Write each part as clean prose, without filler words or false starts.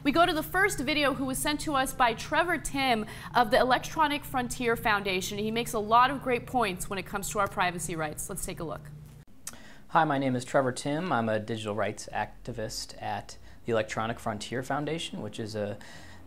We go to the first video, who was sent to us by Trevor Timm of the Electronic Frontier Foundation. He makes a lot of great points when it comes to our privacy rights. Let's take a look. Hi, my name is Trevor Timm. I'm a digital rights activist at the Electronic Frontier Foundation, which is a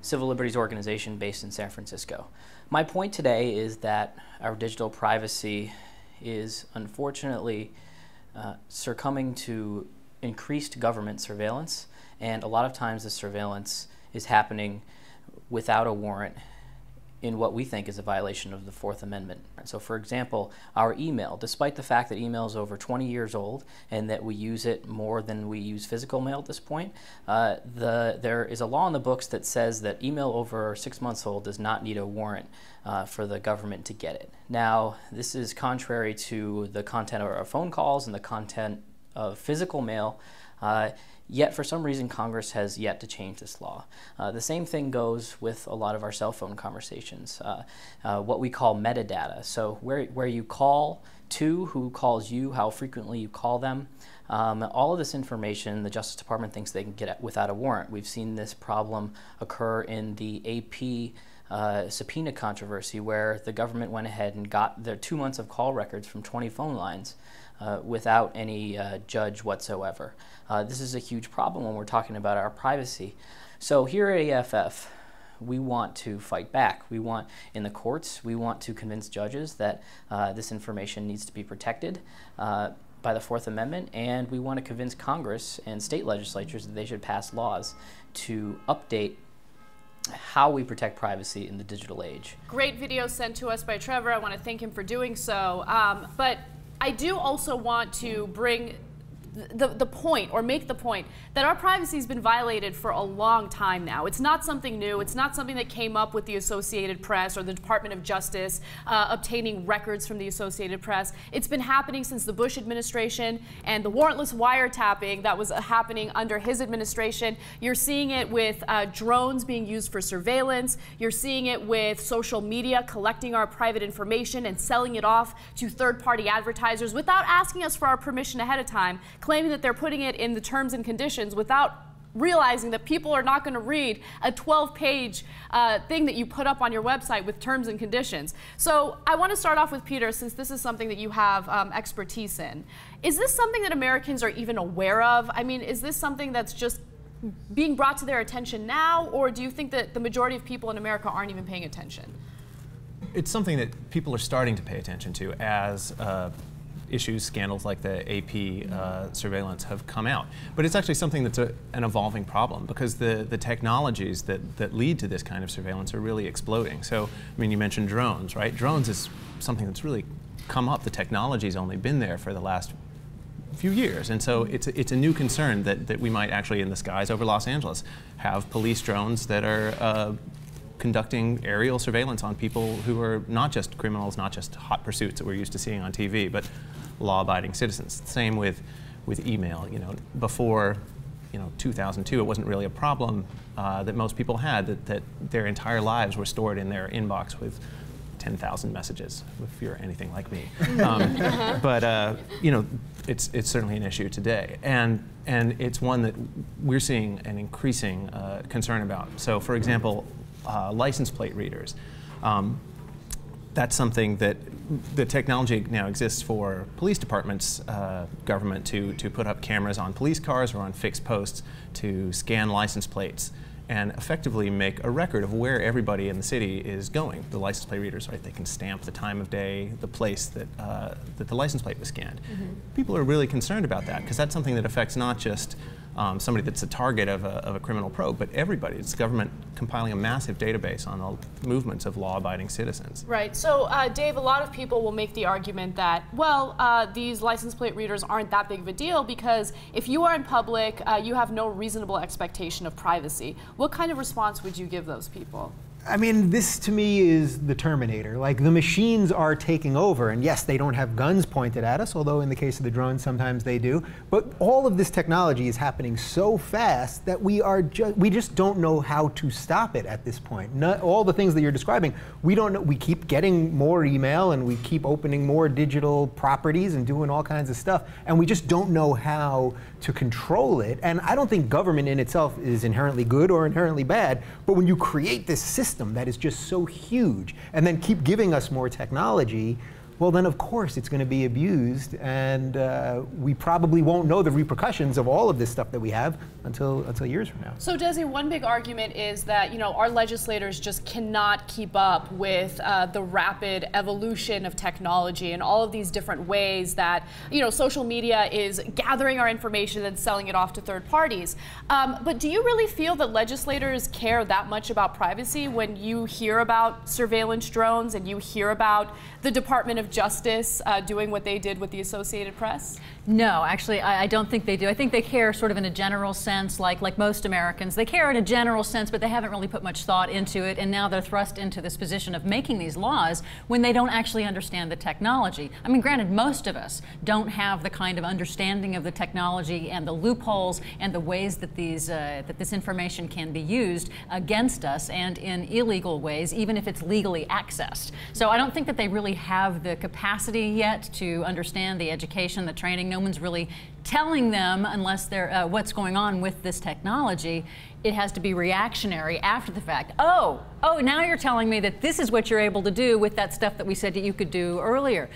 civil liberties organization based in San Francisco. My point today is that our digital privacy is unfortunately succumbing to increased government surveillance, and a lot of times the surveillance is happening without a warrant in what we think is a violation of the Fourth Amendment. So for example, our email, despite the fact that email is over 20 years old and that we use it more than we use physical mail at this point, there is a law in the books that says that email over 6 months old does not need a warrant for the government to get it. Now, this is contrary to the content of our phone calls and the content of physical mail, yet for some reason Congress has yet to change this law. The same thing goes with a lot of our cell phone conversations, what we call metadata. So where you call to, who calls you, how frequently you call them, all of this information the Justice Department thinks they can get at without a warrant. We've seen this problem occur in the AP subpoena controversy, where the government went ahead and got their 2 months of call records from 20 phone lines without any judge whatsoever. This is a huge problem when we're talking about our privacy. So here at AFF, we want to fight back. We want, in the courts, we want to convince judges that this information needs to be protected by the Fourth Amendment, and we want to convince Congress and state legislatures that they should pass laws to update how we protect privacy in the digital age. Great video sent to us by Trevor. I want to thank him for doing so. But I do also want to bring the point, or make the point, that our privacy has been violated for a long time now. It's not something new. It's not something that came up with the Associated Press or the Department of Justice obtaining records from the Associated Press. It's been happening since the Bush administration and the warrantless wiretapping that was happening under his administration. You're seeing it with drones being used for surveillance. You're seeing it with social media collecting our private information and selling it off to third-party advertisers without asking us for our permission ahead of time, claiming that they're putting it in the terms and conditions without realizing that people are not going to read a 12-page thing that you put up on your website with terms and conditions. So I want to start off with Peter, since this is something that you have expertise in. Is this something that Americans are even aware of? I mean, is this something that's just being brought to their attention now, or do you think that the majority of people in America aren't even paying attention? It's something that people are starting to pay attention to as issues, scandals like the AP surveillance have come out. But it's actually something that's an evolving problem, because the technologies that lead to this kind of surveillance are really exploding. So, I mean, you mentioned drones, right? Drones is something that's really come up. The technology's only been there for the last few years, and so it's a new concern that we might actually, in the skies over Los Angeles, have police drones that are conducting aerial surveillance on people who are not just criminals, not just hot pursuits that we're used to seeing on TV, but law-abiding citizens. Same with email. You know, before 2002, it wasn't really a problem that most people had, that their entire lives were stored in their inbox with 10,000 messages, if you're anything like me. But it's certainly an issue today, and it's one that we're seeing an increasing concern about. So, for example, license plate readers. That's something that the technology now exists for police departments, government to put up cameras on police cars or on fixed posts to scan license plates and effectively make a record of where everybody in the city is going. The license plate readers, right, they can stamp the time of day, the place that the license plate was scanned. Mm-hmm. People are really concerned about that, because that's something that affects not just somebody that's a target of a criminal probe, but everybody. It's government compiling a massive database on the movements of law-abiding citizens. Right. So, Dave, a lot of people will make the argument that, well, these license plate readers aren't that big of a deal, because if you are in public, you have no reasonable expectation of privacy. What kind of response would you give those people? I mean, this to me is the Terminator. Like, the machines are taking over, and yes, they don't have guns pointed at us, although in the case of the drones, sometimes they do. But all of this technology is happening so fast that we just don't know how to stop it at this point. All the things that you're describing, we don't know. We keep getting more email, and we keep opening more digital properties and doing all kinds of stuff, and we just don't know how to control it. And I don't think government in itself is inherently good or inherently bad, but when you create this system that is just so huge and then keep giving us more technology, well, then of course it's going to be abused, and we probably won't know the repercussions of all of this stuff that we have until years from now. So, Desi, one big argument is that our legislators just cannot keep up with the rapid evolution of technology and all of these different ways that social media is gathering our information and selling it off to third parties. But do you really feel that legislators care that much about privacy when you hear about surveillance drones and you hear about the Department of Justice doing what they did with the Associated Press? No, actually, I don't think they do. I think they care sort of in a general sense, like most Americans. They care in a general sense, but they haven't really put much thought into it, and now they're thrust into this position of making these laws when they don't actually understand the technology. I mean, granted, most of us don't have the kind of understanding of the technology and the loopholes and the ways that this information can be used against us and in illegal ways, even if it's legally accessed. So I don't think that they really have the capacity yet to understand the education, the training. No one's really telling them, unless they're what's going on with this technology. It has to be reactionary after the fact. Oh, now you're telling me that this is what you're able to do with that stuff that we said that you could do earlier.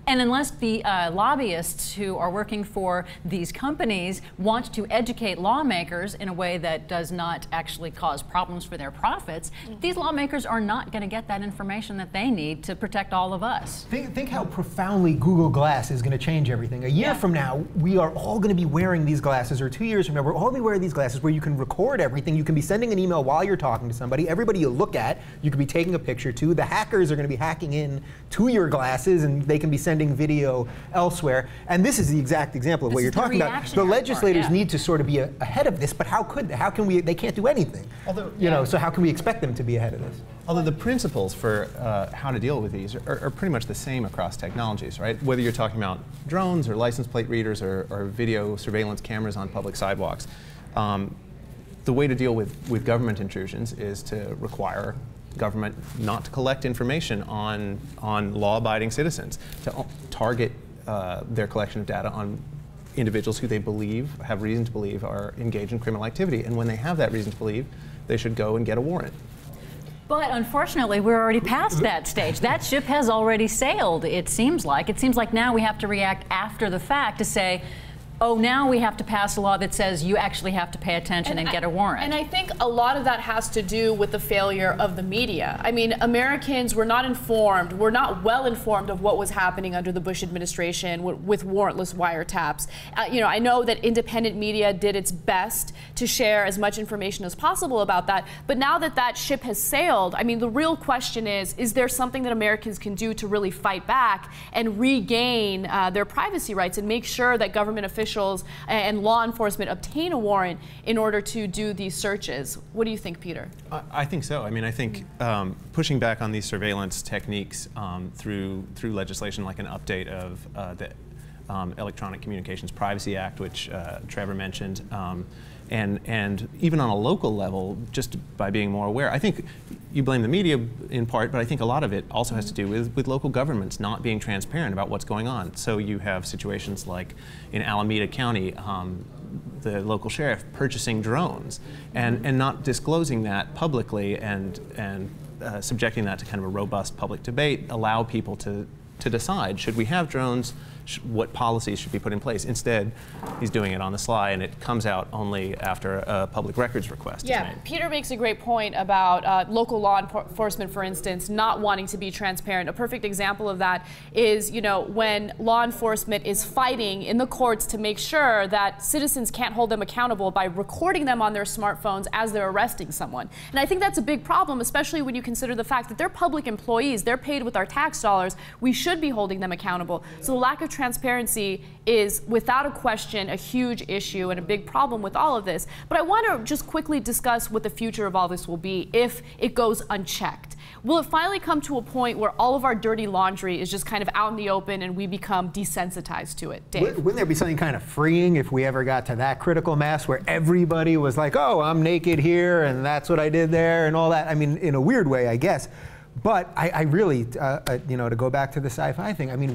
And unless the lobbyists who are working for these companies want to educate lawmakers in a way that does not actually cause problems for their profits, these lawmakers are not going to get that information that they need to protect all of us. Think how profoundly Google Glass is going to change everything. A year from now, we are all going to be wearing these glasses, or 2 years from now, we're all going to be wearing these glasses where you can record everything. You can be sending an email while you're talking to somebody. Everybody you look at, you could be taking a picture to. The hackers are going to be hacking in to your glasses, and they can be sending video elsewhere. And this is the exact example of what you're talking about. The legislators need to sort of be ahead of this, but how could they? How can we? They can't do anything. Although, so how can we expect them to be ahead of this? Although the principles for how to deal with these are pretty much the same across technologies, right? Whether you're talking about drones or license plate readers or video surveillance cameras on public sidewalks, the way to deal with government intrusions is to require government not to collect information on law-abiding citizens, to target their collection of data on individuals who they have reason to believe are engaged in criminal activity. And when they have that reason to believe, they should go and get a warrant. But unfortunately, we're already past that stage. That ship has already sailed, it seems like. It seems like now we have to react after the fact to say, oh, now we have to pass a law that says you actually have to pay attention and get a warrant. And I think a lot of that has to do with the failure of the media. I mean, Americans were not informed, were not well informed of what was happening under the Bush administration with warrantless wiretaps. I know that independent media did its best to share as much information as possible about that, but now that that ship has sailed, I mean, the real question is there something that Americans can do to really fight back and regain their privacy rights and make sure that government officials and law enforcement obtain a warrant in order to do these searches? What do you think, Peter? I think so. I mean, I think pushing back on these surveillance techniques through legislation like an update of the Electronic Communications Privacy Act, which Trevor mentioned, and even on a local level, just by being more aware. I think you blame the media in part, but I think a lot of it also has to do with local governments not being transparent about what's going on. So you have situations like in Alameda County, the local sheriff purchasing drones and not disclosing that publicly and subjecting that to kind of a robust public debate, allow people to decide, should we have drones? What policies should be put in place? Instead, he's doing it on the sly, and it comes out only after a public records request is made. Peter makes a great point about local law enforcement, for instance, not wanting to be transparent. A perfect example of that is, when law enforcement is fighting in the courts to make sure that citizens can't hold them accountable by recording them on their smartphones as they're arresting someone. And I think that's a big problem, especially when you consider the fact that they're public employees, they're paid with our tax dollars. We should be holding them accountable. So the lack of transparency is without a question a huge issue and a big problem with all of this. But I want to just quickly discuss what the future of all this will be if it goes unchecked. Will it finally come to a point where all of our dirty laundry is just kind of out in the open and we become desensitized to it? Dave? Wouldn't there be something kind of freeing if we ever got to that critical mass where everybody was like, oh, I'm naked here and that's what I did there and all that? I mean, in a weird way, I guess. But I really, you know, to go back to the sci-fi thing, I mean,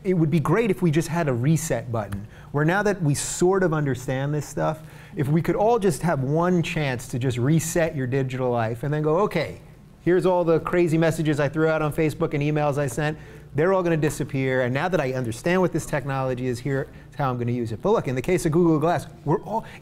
it would be great if we just had a reset button, where now that we sort of understand this stuff, if we could all just have one chance to just reset your digital life and then go, okay, here's all the crazy messages I threw out on Facebook and emails I sent. They're all going to disappear. And now that I understand what this technology is, here's how I'm going to use it. But look, in the case of Google Glass,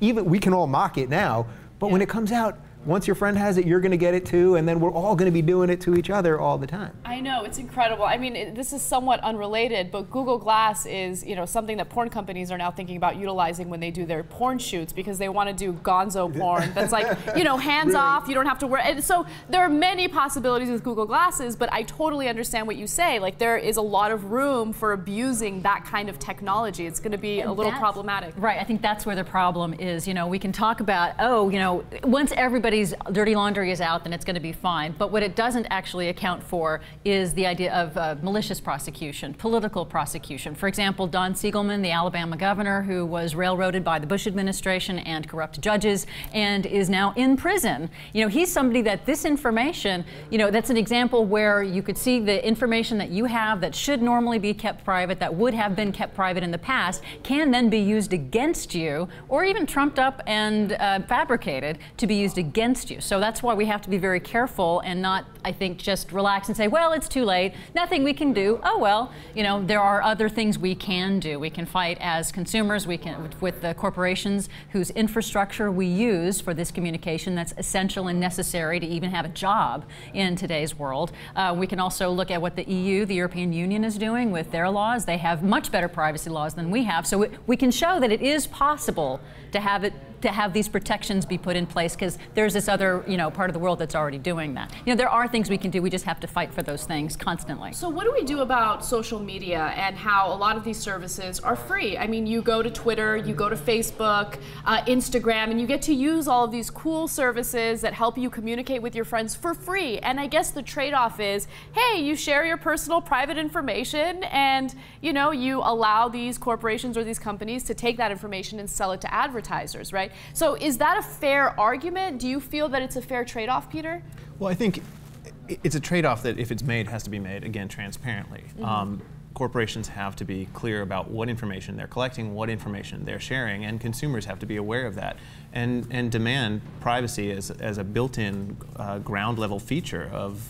we can all mock it now. But when it comes out, once your friend has it, you're going to get it too, and then we're all going to be doing it to each other all the time. I know, it's incredible. I mean, this is somewhat unrelated, but Google Glass is, you know, something that porn companies are now thinking about utilizing when they do their porn shoots, because they want to do gonzo porn that's like, you know, hands off, you don't have to wear. And so there are many possibilities with Google Glasses, but I totally understand what you say. Like, there is a lot of room for abusing that kind of technology. It's going to be a little problematic. Right, I think that's where the problem is. You know, we can talk about, oh, you know, once everybody's dirty laundry is out, then it's going to be fine. But what it doesn't actually account for is the idea of malicious prosecution, political prosecution. For example, Don Siegelman, the Alabama governor, who was railroaded by the Bush administration and corrupt judges and is now in prison. You know, he's somebody that this information, you know, that's an example where you could see the information that you have that should normally be kept private, that would have been kept private in the past, can then be used against you, or even trumped up and fabricated to be used against you. So that's why we have to be very careful and not, I think, just relax and say, well, it's too late, nothing we can do. Oh, well, you know, there are other things we can do. We can fight as consumers, we can with the corporations whose infrastructure we use for this communication that's essential and necessary to even have a job in today's world. We can also look at what the EU, the European Union, is doing with their laws. They have much better privacy laws than we have. So we can show that it is possible to have these protections be put in place, because there's this other, you know, part of the world that's already doing that. You know, there are things we can do. We just have to fight for those things constantly. So what do we do about social media and how a lot of these services are free? I mean, you go to Twitter, you go to Facebook, Instagram, and you get to use all of these cool services that help you communicate with your friends for free. And I guess the trade-off is, hey, you share your personal private information, and you know, you allow these corporations or these companies to take that information and sell it to advertisers, right? So is that a fair argument? Do you feel that it's a fair trade-off, Peter? Well, I think it's a trade-off that, if it's made, has to be made, again, transparently. Corporations have to be clear about what information they're collecting, what information they're sharing, and consumers have to be aware of that and demand privacy as a built-in ground-level feature of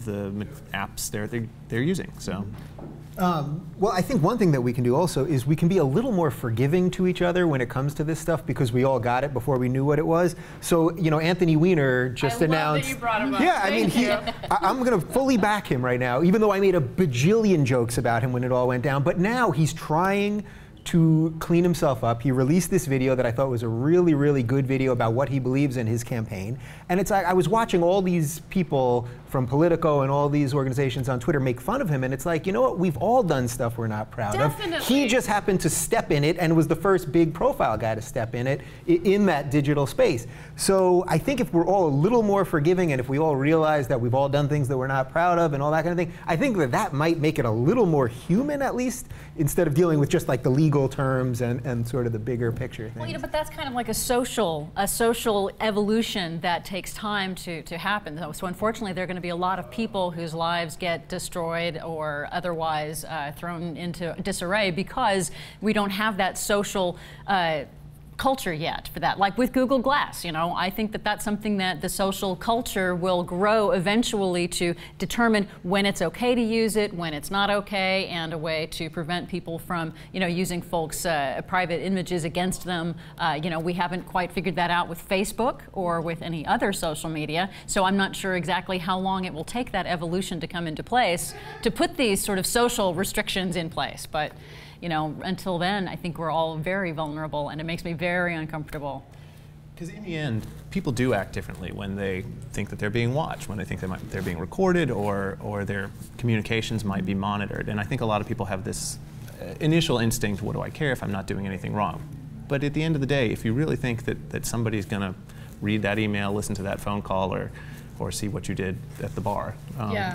the apps they're using. So. Well, I think one thing that we can do also is we can be a little more forgiving to each other when it comes to this stuff, because we all got it before we knew what it was. So, you know, Anthony Weiner just announced. That you brought him up. Yeah, I mean, I'm going to fully back him right now, even though I made a bajillion jokes about him when it all went down. But now he's trying to clean himself up. He released this video that I thought was a really, really good video about what he believes in his campaign. And it's like, I was watching all these people from Politico and all these organizations on Twitter make fun of him, and it's like, you know what, we've all done stuff we're not proud of. He just happened to step in it and was the first big profile guy to step in it, in that digital space. So I think if we're all a little more forgiving, and if we all realize that we've all done things that we're not proud of and all that kind of thing, I think that might make it a little more human, at least, instead of dealing with just like the legal terms and sort of the bigger picture things. Well, you know, but that's kind of like a social evolution that takes time to happen. So unfortunately, there are going to be a lot of people whose lives get destroyed or otherwise thrown into disarray because we don't have that social culture yet for that. Like with Google Glass, you know, I think that that's something that the social culture will grow eventually to determine when it's okay to use it, when it's not okay, and a way to prevent people from, you know, using folks' private images against them. You know, we haven't quite figured that out with Facebook or with any other social media, so I'm not sure exactly how long it will take that evolution to come into place to put these sort of social restrictions in place. But you know, until then, I think we're all very vulnerable, and it makes me very uncomfortable. Because in the end, people do act differently when they think that they're being watched, when they think they're being recorded, or their communications might be monitored. And I think a lot of people have this initial instinct, what do I care if I'm not doing anything wrong? But at the end of the day, if you really think that somebody's going to read that email, listen to that phone call, or see what you did at the bar,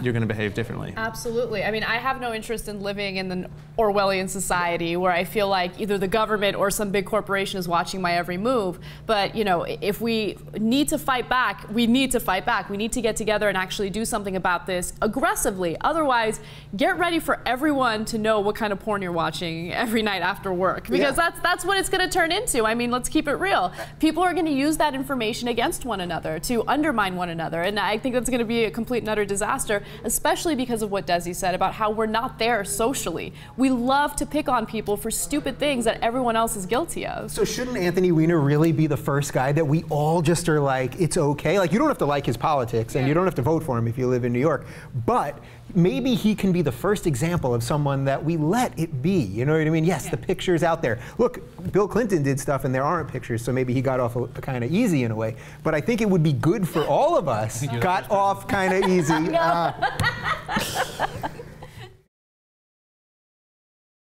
you're going to behave differently. Absolutely. I mean, I have no interest in living in the Orwellian society where I feel like either the government or some big corporation is watching my every move. But, you know, if we need to fight back, we need to fight back. We need to get together and actually do something about this aggressively. Otherwise, get ready for everyone to know what kind of porn you're watching every night after work, because that's what it's going to turn into. I mean, let's keep it real. People are going to use that information against one another, to undermine one another. And I think that's going to be a complete and utter disaster, especially because of what Desi said about how we're not there socially. We love to pick on people for stupid things that everyone else is guilty of. So shouldn't Anthony Weiner really be the first guy that we all just are like, it's okay? Like, you don't have to like his politics, and you don't have to vote for him if you live in New York, but maybe he can be the first example of someone that we let it be. You know what I mean? Yes, the picture's out there. Look, Bill Clinton did stuff and there aren't pictures, so maybe he got off kind of easy in a way. But I think it would be good for all of us. Got off kind of easy.